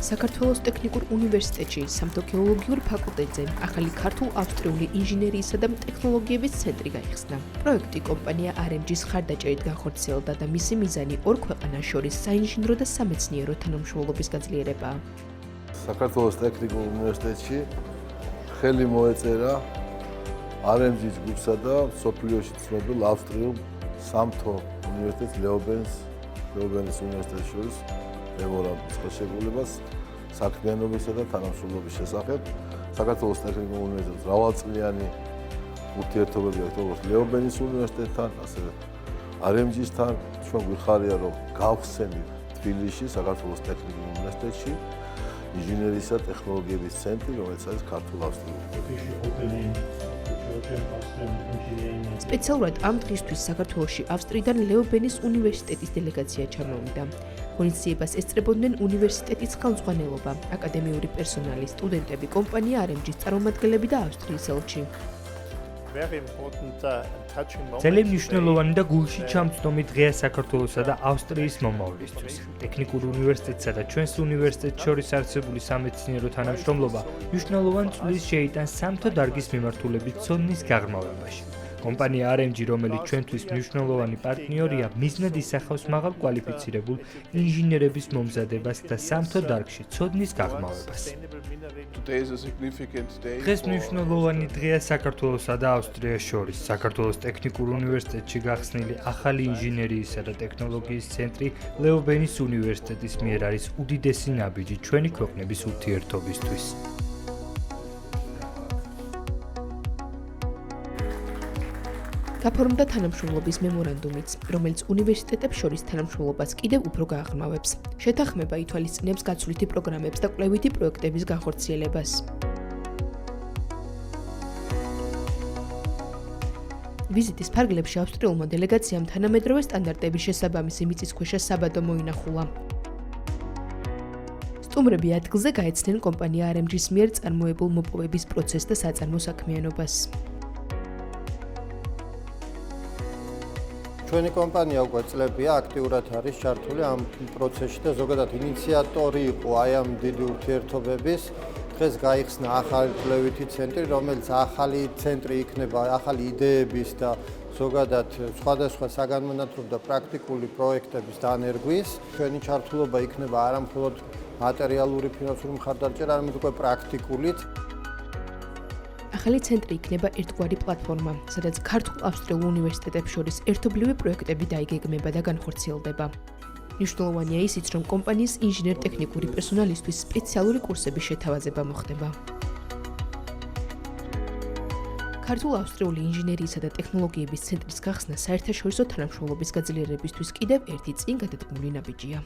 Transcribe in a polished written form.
საქართველოს ტექნიკურ უნივერსიტეტში სამთო გეოლოგიურ ფაკულტეტზე ახალი ქართულ-ავსტრიული ინჟინერიისა და ტექნოლოგიების ცენტრი გაიხსნა. პროექტი კომპანია RMG-ს ხარდაჭერით განხორციელდა და მისი მიზანი ორ ქვეყანას შორის საინჟინრო და სამეცნიერო თანამშრომლობის გაძლიერებაა. საქართველოს ტექნიკურ უნივერსიტეტში ხელი მოეწერა RMG-ს ჯგუფსა და მსოფლიოში ცნობილ ავსტრიულ სამთო უნივერსიტეტს ლეობენის უნივერსიტეტს შორის მემორანდუმის ხელშეკრულებას საქმიანობისა და თანამშრომლობის შესახებ. საქართველოს ტექნიკურ უნივერსიტეტს მრავალწლიანი ურთიერთობები აქვს როგორც ლეობენის უნივერსიტეტთან, ასევე RMG-სთან. ჩვენ გვიხარია, რომ გავხსენით თბილისში, საქართველოს ტექნიკურ უნივერსიტეტში ინჟინერიის და ტექნოლოგიების ცენტრი, რომელიც არის ქართულ-ავსტრიული. სპეციალურად ამ დღისთვის საქართველოში ავსტრიიდან ლეობენის უნივერსიტეტის დელეგაცია ჩამოვიდა. ღონისძიებას ესწრებოდნენ უნივერსიტეტის ხელმძღვანელობა, აკადემიური პერსონალი, სტუდენტები, kompania RMG-ს წარმომადგენლები და ავსტრიის ელჩი. ძალიან მნიშვნელოვანი და გულში ჩამწვდომი დღეა საქართველოსა და ავსტრიის მომავლისთვის. ტექნიკურ უნივერსიტეტსა და ჩვენს უნივერსიტეტს შორის არსებული სამეცნიერო თანამშრომლობა მნიშვნელოვან წვლილს შეიტანს სამთო დარგის მიმართულებით ცოდნის გაღრმავებაში. კომპანია RMG, რომელიც ჩვენთვის მნიშვნელოვანი პარტნიორია, მიზნად ისახავს მაღალ კვალიფიცირებულ ინჟინერების მომზადებას და სამთო დარგში ცოდნის გაღრმავებას. დღეს მნიშვნელოვანი დღეა საქართველოსა და ავსტრიას შორის. საქართველოს ტექნიკურ უნივერსიტეტში გახსნილი ახალი ინჟინერიისა და ტექნოლოგიის ცენტრი ლეობენის უნივერსიტეტის მიერ არის უდიდესი ნაბიჯი ჩვენი ქვეყნების ურთიერთობისთვის. გაფორმდა თანამშრომლობის მემორანდუმიც, რომელიც უნივერსიტეტებს შორის თანამშრომლობას კიდევ უფრო გააღრმავებს. შეთანხმება ითვალისწინებს გაცვლითი პროგრამებს და კვლევითი პროექტების განხორციელებას. ვიზიტის ფარგლებში ავსტრიულმა დელეგაციამ თანამედროვე სტანდარტების შესაბამისი მიწისქვეშა საბადო მოინახულა. სტუმრები ადგილზე გაეცნენ კომპანია RMG-ს მიერ წარმოებულ მოპოვების პროცესს და საწარმო საქმიანობას. ჩვენი კომპანია უკვე წლებია აქტიურად არის ჩართული ამ პროცესში და ზოგადად ინიციატორი იყო აი ამ დიდი ურთიერთობების. დღეს გაიხსნა ახალი კვლევითი ცენტრი, რომელიც ახალი ცენტრი იქნება ახალი იდეების და ზოგადად სხვადასხვა საგანმანათლებლო და პრაქტიკული პროექტების დანერგვის. ჩვენი ჩართულობა იქნება არა მხოლოდ მატერიალური ფინანსური მხარდაჭერა, არამედ უკვე პრაქტიკულით. ახალი ცენტრი იქნება ერთგვარი პლატფორმა, სადაც ქართულ-ავსტრიულ უნივერსიტეტებს შორის ერთობლივი პროექტები დაიგეგმება და განხორციელდება. მნიშვნელოვანია ისიც, რომ კომპანიის ინჟინერ-ტექნიკური პერსონალისთვის სპეციალური კურსების შეთავაზება მოხდება. ქართულ-ავსტრიული ინჟინერიისა და ტექნოლოგიების ცენტრის გახსნა საერთაშორისო თანამშრომლობის გაძლიერებისთვის კიდევ ერთი წინ გადადგმული ნაბიჯია.